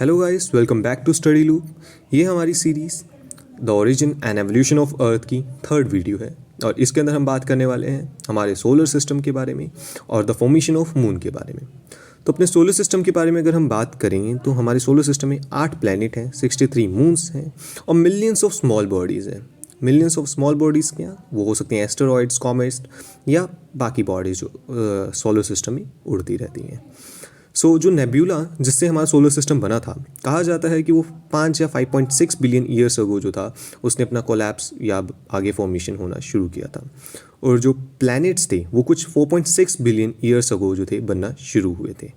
Hello guys, welcome back to Study Loop. ये हमारी series the origin and evolution of Earth की third video है और इसके अंदर हम बात करने वाले हैं हमारे सोलर सिस्टम के बारे में और द फॉर्मेशन ऑफ मून के बारे में। तो अपने सोलर सिस्टम के बारे में अगर हम बात करें तो हमारे सोलर सिस्टम में 8 प्लैनेट हैं, 63 मून्स हैं और मिलियंस ऑफ स्मॉल बॉडीज़ हैं। मिलियंस ऑफ स्मॉल बॉडीज़ क्या वो हो सकती हैं एस्टेरॉइड्स, कॉमेट्स या बाकी बॉडीज़ जो सोलर सिस्टम में उड़ती रहती हैं। सो जो नेब्यूला जिससे हमारा सोलर सिस्टम बना था, कहा जाता है कि वो 5 या 5.6 बिलियन ईयर्स अगो जो था उसने अपना कोलैप्स या आगे फॉर्मेशन होना शुरू किया था। और जो प्लैनेट्स थे वो कुछ 4.6 बिलियन ईयर्स अगो जो थे बनना शुरू हुए थे।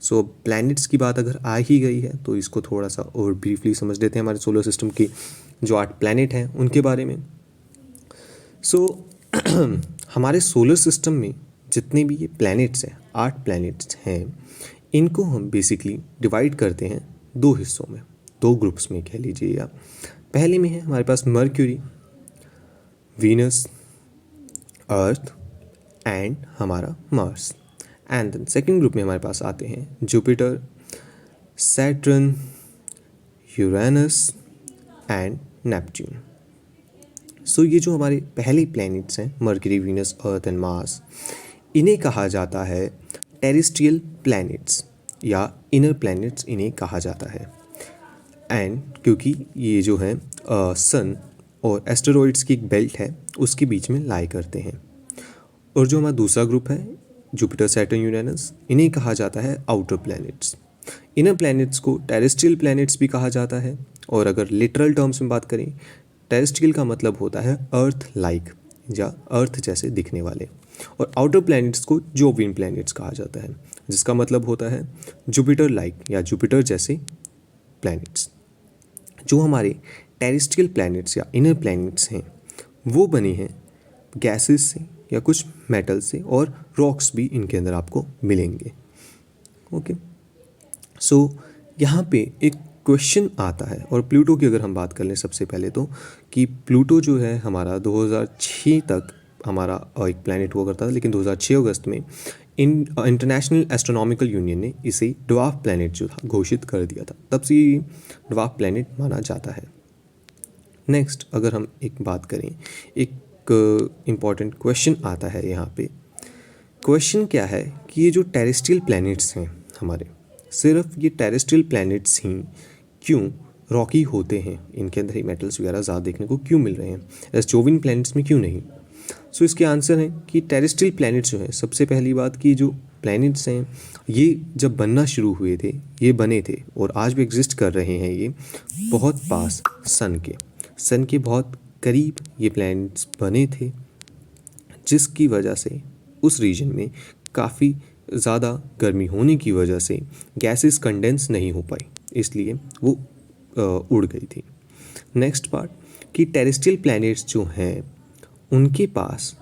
सो प्लैनेट्स की बात अगर आ ही गई है तो इसको थोड़ा सा और ब्रीफली समझ लेते हैं हमारे सोलर सिस्टम के जो 8 प्लैनेट हैं उनके बारे में। सो हमारे सोलर सिस्टम में जितने भी ये प्लैनेट्स हैं, 8 प्लैनेट्स हैं, इनको हम बेसिकली डिवाइड करते हैं 2 हिस्सों में, 2 ग्रुप्स में कह लीजिए आप। पहले में है हमारे पास मर्क्यूरी, वीनस, अर्थ एंड हमारा Mars. And then second group में हमारे पास आते हैं Jupiter, Saturn, Uranus and Neptune. So ये जो हमारे पहले प्लैनेट्स हैं Mercury, Venus, Earth and Mars, इन्हें कहा जाता है टेरेस्ट्रियल प्लैनेट्स या इनर प्लैनेट्स इन्हें कहा जाता है। एंड क्योंकि ये जो है सन और एस्टेरॉइड्स की एक बेल्ट है उसके बीच में लाई करते हैं। और जो हमारा दूसरा ग्रुप है जुपिटर, सैटर्न, यूरेनस, इन्हें कहा जाता है आउटर प्लैनेट्स। इनर प्लैनेट्स को टेरेस्ट्रियल प्लैनेट्स भी कहा जाता है। और अगर लिटरल टर्म्स में बात करें, टेरेस्ट्रियल का मतलब होता है अर्थ लाइक या अर्थ जैसे दिखने वाले, और आउटर प्लैनेट्स को जोवियन प्लैनेट्स कहा जाता है जिसका मतलब होता है जुपिटर लाइक या जुपिटर जैसे प्लैनेट्स। जो हमारे टेरेस्ट्रियल प्लैनेट्स या इनर प्लैनेट्स हैं वो बने हैं गैसेस से या कुछ मेटल से, और रॉक्स भी इनके अंदर आपको मिलेंगे। ओके, सो यहाँ पे एक क्वेश्चन आता है, और प्लूटो की अगर हम बात कर लें सबसे पहले तो, कि प्लूटो जो है हमारा 2006 तक हमारा एक प्लैनेट हुआ करता था, लेकिन 2006 अगस्त में इंटरनेशनल एस्ट्रोनॉमिकल यूनियन ने इसे ड्वार्फ प्लैनेट जो था घोषित कर दिया था। तब से ये ड्वार्फ प्लैनेट माना जाता है। नेक्स्ट अगर हम एक बात करें, एक इम्पॉर्टेंट क्वेश्चन आता है यहाँ पे। क्वेश्चन क्या है कि ये जो टेरेस्ट्रियल प्लैनेट्स हैं हमारे, सिर्फ ये टेरेस्ट्रियल प्लैनेट्स ही क्यों रॉकी होते हैं, इनके अंदर ही मेटल्स वगैरह ज़्यादा देखने को क्यों मिल रहे हैं, एस जोवियन प्लैनेट्स में क्यों नहीं? सो इसके आंसर है कि टेरेस्ट्रियल प्लैनेट्स जो हैं, सबसे पहली बात कि जो प्लैनेट्स हैं ये जब बनना शुरू हुए थे, ये बने थे और आज भी एग्जिस्ट कर रहे हैं, ये बहुत पास सन के बहुत करीब ये प्लैनेट्स बने थे, जिसकी वजह से उस रीजन में काफ़ी ज़्यादा गर्मी होने की वजह से गैसेस कंडेंस नहीं हो पाई, इसलिए वो उड़ गई थी। नेक्स्ट पार्ट कि टेरेस्ट्रियल प्लैनेट्स जो हैं उनके पास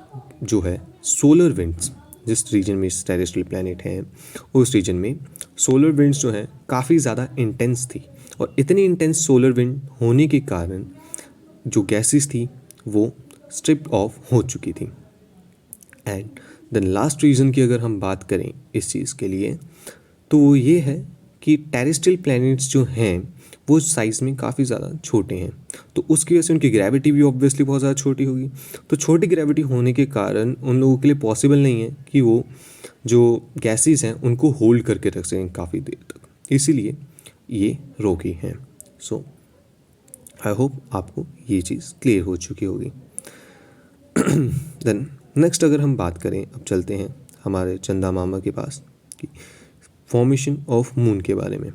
जो है सोलर विंड्स, जिस रीजन में टेरेस्ट्रियल प्लैनेट हैं उस रीजन में सोलर विंड्स जो हैं काफ़ी ज़्यादा इंटेंस थी, और इतनी इंटेंस सोलर विंड होने के कारण जो गैसेस थी वो स्ट्रिप ऑफ हो चुकी थी। एंड देन लास्ट रीज़न की अगर हम बात करें इस चीज़ के लिए, तो वो ये है कि टेरेस्ट्रियल प्लैनेट्स जो हैं वो साइज़ में काफ़ी ज़्यादा छोटे हैं, तो उसकी वजह से उनकी ग्रेविटी भी ऑब्वियसली बहुत ज़्यादा छोटी होगी। तो छोटी ग्रेविटी होने के कारण उन लोगों के लिए पॉसिबल नहीं है कि वो जो गैसेस हैं उनको होल्ड करके रख सकें काफ़ी देर तक, इसीलिए ये रोकी हैं। सो आई होप आपको ये चीज़ क्लियर हो चुकी होगी। देन नेक्स्ट अगर हम बात करें, अब चलते हैं हमारे चंदा मामा के पास कि फॉर्मेशन ऑफ मून के बारे में।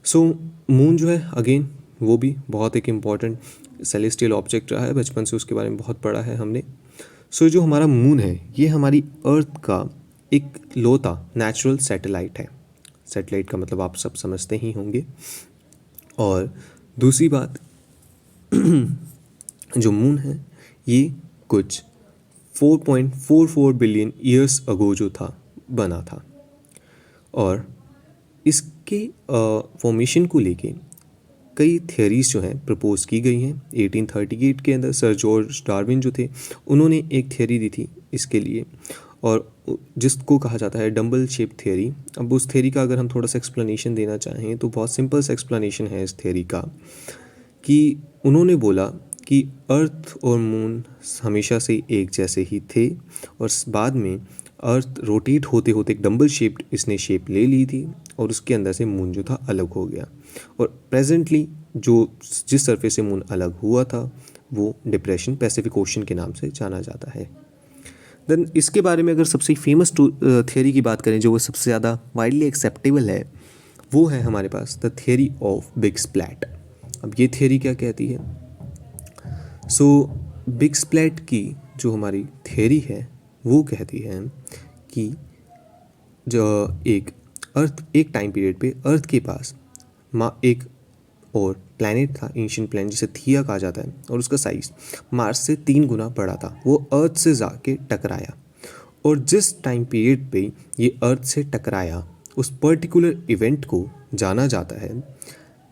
सो मून जो है अगेन वो भी बहुत एक इम्पॉर्टेंट सेलेस्टियल ऑब्जेक्ट रहा है, बचपन से उसके बारे में बहुत पढ़ा है हमने। सो जो हमारा मून है ये हमारी अर्थ का एक लौता नेचुरल सैटेलाइट है। सैटेलाइट का मतलब आप सब समझते ही होंगे। और दूसरी बात जो मून है ये कुछ 4.44 बिलियन ईयर्स अगो जो था बना था, और इसके फॉर्मेशन को लेके कई थियरीज जो हैं प्रपोज की गई हैं। 1838 के अंदर सर जॉर्ज डार्विन जो थे उन्होंने एक थियरी दी थी इसके लिए, और जिसको कहा जाता है डम्बल शेप थ्योरी। अब उस थ्योरी का अगर हम थोड़ा सा एक्सप्लेनेशन देना चाहें तो बहुत सिंपल सा एक्सप्लेनेशन है इस थ्योरी का, कि उन्होंने बोला कि अर्थ और मून हमेशा से एक जैसे ही थे और बाद में अर्थ रोटेट होते होते एक डम्बल शेप्ड इसने शेप ले ली थी और उसके अंदर से मून जो था अलग हो गया, और प्रेजेंटली जिस सरफेस से मून अलग हुआ था वो डिप्रेशन पैसिफिक ओशन के नाम से जाना जाता है। देन इसके बारे में अगर सबसे फेमस थियरी की बात करें जो वो सबसे ज़्यादा वाइडली एक्सेप्टेबल है, वो है हमारे पास the theory of big splat. अब ये थियरी क्या कहती है? बिग स्प्लैट की जो हमारी थियरी है वो कहती है कि जो एक टाइम पीरियड पे अर्थ के पास एक और प्लैनेट था, एंशिएंट प्लैनेट जिसे थिया कहा जाता है, और उसका साइज मार्स से 3 गुना बड़ा था। वो अर्थ से जाके टकराया, और जिस टाइम पीरियड पे ये अर्थ से टकराया उस पर्टिकुलर इवेंट को जाना जाता है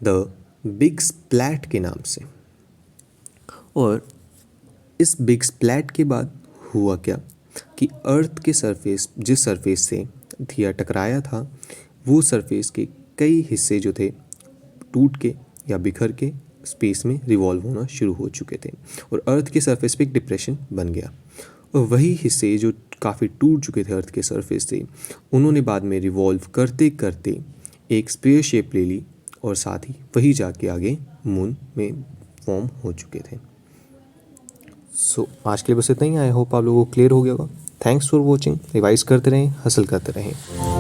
द बिग स्प्लैट के नाम से। और इस बिग स्प्लैट के बाद हुआ क्या कि अर्थ के जिस सरफेस से थिया टकराया था वो सरफेस के कई हिस्से जो थे टूट के या बिखर के स्पेस में रिवॉल्व होना शुरू हो चुके थे, और अर्थ के सरफेस पे एक डिप्रेशन बन गया। और वही हिस्से जो काफ़ी टूट चुके थे अर्थ के सरफेस से, उन्होंने बाद में रिवॉल्व करते करते एक स्फीयर शेप ले ली, और साथ ही वही जाके आगे मून में फॉर्म हो चुके थे। आज के लिए बस इतना ही। आई होप आप लोगों को क्लियर हो गया होगा। Thanks for watching. रिवाइज करते रहें, हसल करते रहें।